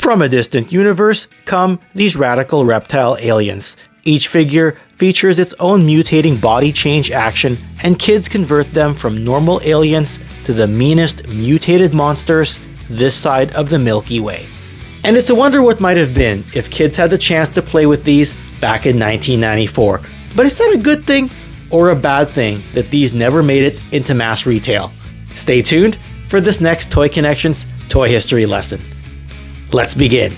From a distant universe come these radical reptile aliens. Each figure features its own mutating body change action, and kids convert them from normal aliens to the meanest mutated monsters this side of the Milky Way. And it's a wonder what might have been if kids had the chance to play with these back in 1994. But is that a good thing or a bad thing that these never made it into mass retail? Stay tuned for this next Toy Connections Toy History lesson. Let's begin.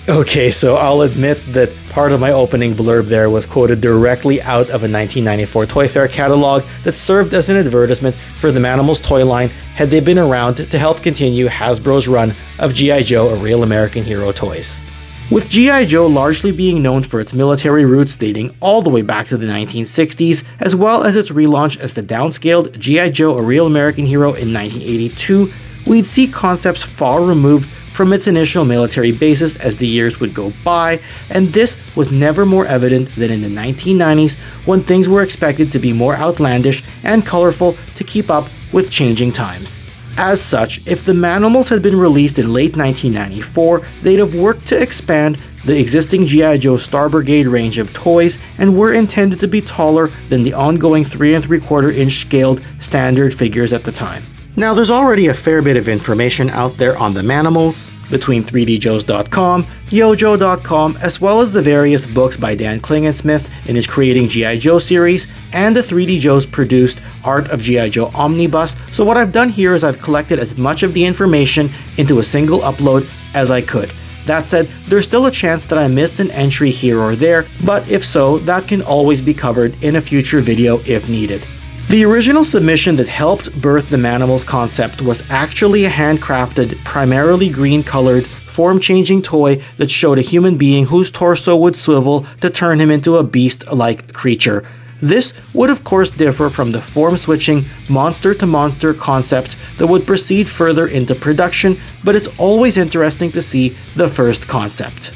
Okay, so I'll admit that part of my opening blurb there was quoted directly out of a 1994 Toy Fair catalog that served as an advertisement for the Manimals toy line had they been around to help continue Hasbro's run of G.I. Joe, a real American hero toys. With G.I. Joe largely being known for its military roots dating all the way back to the 1960s, as well as its relaunch as the downscaled G.I. Joe, a real American hero in 1982, we'd see concepts far removed from its initial military basis as the years would go by, and this was never more evident than in the 1990s when things were expected to be more outlandish and colorful to keep up with changing times. As such, if the Manimals had been released in late 1994, they'd have worked to expand the existing G.I. Joe Star Brigade range of toys and were intended to be taller than the ongoing 3 3/4 inch scaled standard figures at the time. Now, there's already a fair bit of information out there on the Manimals, between 3djoes.com, yojo.com, as well as the various books by Dan Klingensmith in his Creating G.I. Joe series, and the 3D Joes produced Art of G.I. Joe Omnibus. So what I've done here is I've collected as much of the information into a single upload as I could. That said, there's still a chance that I missed an entry here or there, but if so, that can always be covered in a future video if needed. The original submission that helped birth the Manimals concept was actually a handcrafted, primarily green-colored, form-changing toy that showed a human being whose torso would swivel to turn him into a beast-like creature. This would of course differ from the form-switching, monster-to-monster concept that would proceed further into production, but it's always interesting to see the first concept.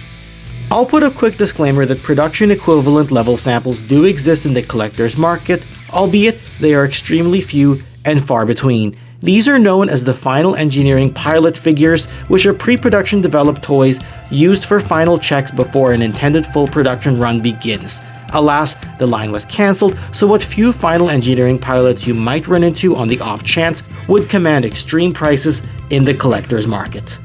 I'll put a quick disclaimer that production equivalent level samples do exist in the collector's market, albeit they are extremely few and far between. These are known as the final engineering pilot figures, which are pre-production developed toys used for final checks before an intended full production run begins. Alas, the line was cancelled, so what few final engineering pilots you might run into on the off chance would command extreme prices in the collector's market.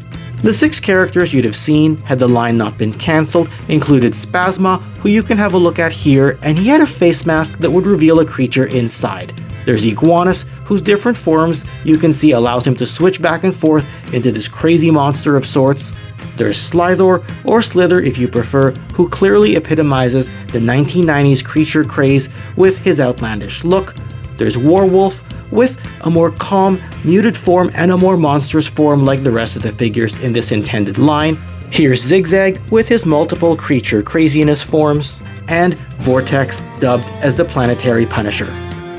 The 6 characters you'd have seen, had the line not been cancelled, included Spasma, who you can have a look at here, and he had a face mask that would reveal a creature inside. There's Iguanus, whose different forms you can see allows him to switch back and forth into this crazy monster of sorts. There's Slithor, or Slither if you prefer, who clearly epitomizes the 1990s creature craze with his outlandish look. There's Warwolf, with a more calm, muted form and a more monstrous form like the rest of the figures in this intended line. Here's Zigzag with his multiple creature craziness forms, and Vortex, dubbed as the Planetary Punisher.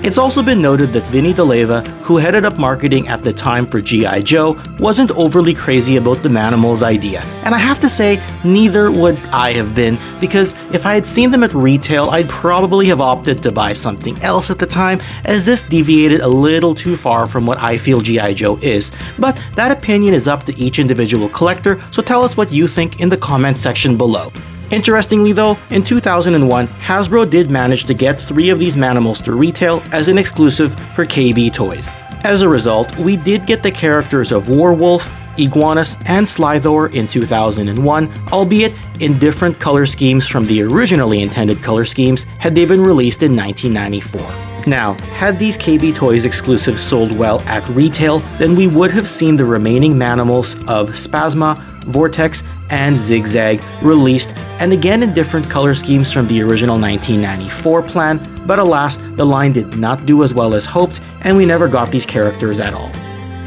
It's also been noted that Vinny DeLeva, who headed up marketing at the time for G.I. Joe, wasn't overly crazy about the Manimals idea. And I have to say, neither would I have been, because if I had seen them at retail, I'd probably have opted to buy something else at the time, as this deviated a little too far from what I feel G.I. Joe is. But that opinion is up to each individual collector, so tell us what you think in the comment section below. Interestingly though, in 2001, Hasbro did manage to get 3 of these Manimals to retail as an exclusive for KB Toys. As a result, we did get the characters of Warwolf, Iguanus, and Slithor in 2001, albeit in different color schemes from the originally intended color schemes had they been released in 1994. Now, had these KB Toys exclusives sold well at retail, then we would have seen the remaining Manimals of Spasma, Vortex, and Zigzag released, and again in different color schemes from the original 1994 plan, but alas, the line did not do as well as hoped, and we never got these characters at all.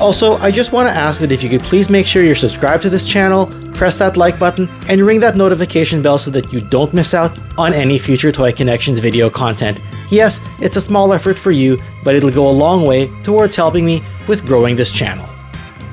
Also, I just want to ask that if you could please make sure you're subscribed to this channel, press that like button, and ring that notification bell so that you don't miss out on any future Toy Connections video content. Yes, it's a small effort for you, but it'll go a long way towards helping me with growing this channel.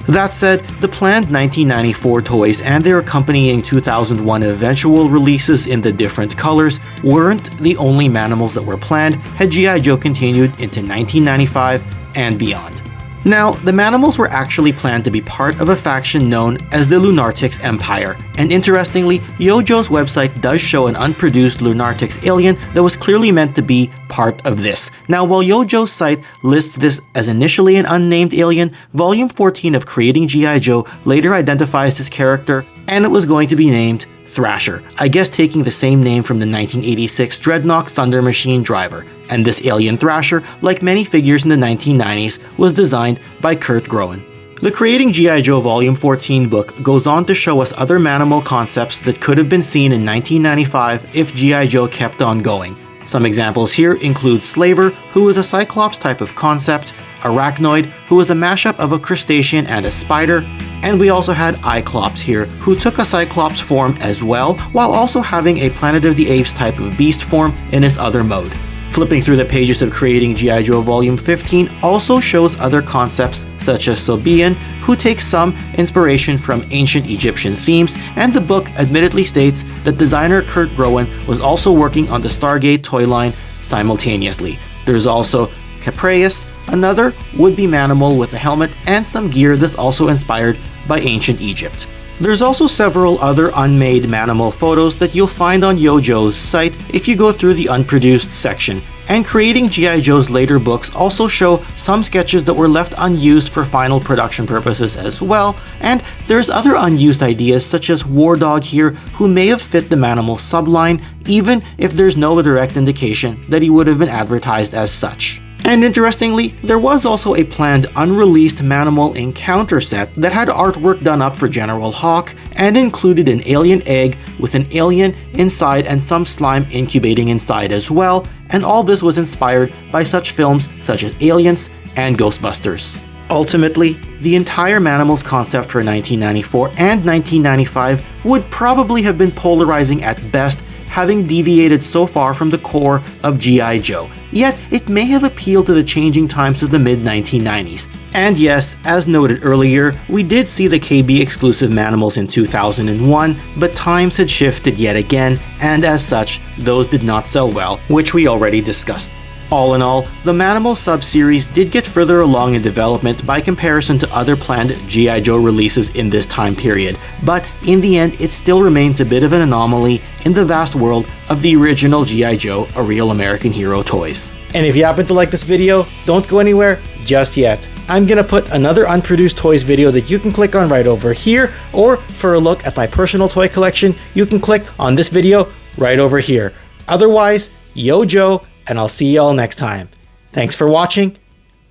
That said, the planned 1994 toys and their accompanying 2001 eventual releases in the different colors weren't the only Manimals that were planned had G.I. Joe continued into 1995 and beyond. Now, the Manimals were actually planned to be part of a faction known as the Lunartix Empire, and interestingly, Yojo's website does show an unproduced Lunartix alien that was clearly meant to be part of this. Now, while Yojo's site lists this as initially an unnamed alien, Volume 14 of Creating G.I. Joe later identifies this character, and it was going to be named Thrasher, I guess taking the same name from the 1986 Dreadnought Thunder Machine driver. And this alien Thrasher, like many figures in the 1990s, was designed by Kurt Groen. The Creating G.I. Joe Volume 14 book goes on to show us other Manimal concepts that could have been seen in 1995 if G.I. Joe kept on going. Some examples here include Slaver, who is a Cyclops type of concept, Arachnoid, who is a mashup of a crustacean and a spider, and we also had Iclops here, who took a Cyclops form as well, while also having a Planet of the Apes type of beast form in his other mode. Flipping through the pages of Creating G.I. Joe Volume 15 also shows other concepts such as Sobian, who takes some inspiration from ancient Egyptian themes, and the book admittedly states that designer Kurt Groen was also working on the Stargate toy line simultaneously. There's also Capreus, another would-be Manimal with a helmet and some gear that's also inspired by ancient Egypt. There's also several other unmade Manimal photos that you'll find on Yojo's site if you go through the unproduced section, and Creating G.I. Joe's later books also show some sketches that were left unused for final production purposes as well, and there's other unused ideas such as War Dog here, who may have fit the Manimal subline even if there's no direct indication that he would have been advertised as such. And interestingly, there was also a planned unreleased Manimal encounter set that had artwork done up for General Hawk and included an alien egg with an alien inside and some slime incubating inside as well, and all this was inspired by such films such as Aliens and Ghostbusters. Ultimately, the entire Manimals concept for 1994 and 1995 would probably have been polarizing at best, having deviated so far from the core of G.I. Joe, yet it may have appealed to the changing times of the mid-1990s. And yes, as noted earlier, we did see the KB exclusive Manimals in 2001, but times had shifted yet again, and as such, those did not sell well, which we already discussed. All in all, the Manimal sub-series did get further along in development by comparison to other planned G.I. Joe releases in this time period, but in the end it still remains a bit of an anomaly in the vast world of the original G.I. Joe, A Real American Hero toys. And if you happen to like this video, don't go anywhere just yet. I'm gonna put another Unproduced Toys video that you can click on right over here, or for a look at my personal toy collection, you can click on this video right over here. Otherwise, yo Joe, and I'll see y'all next time. Thanks for watching,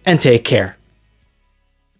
and take care.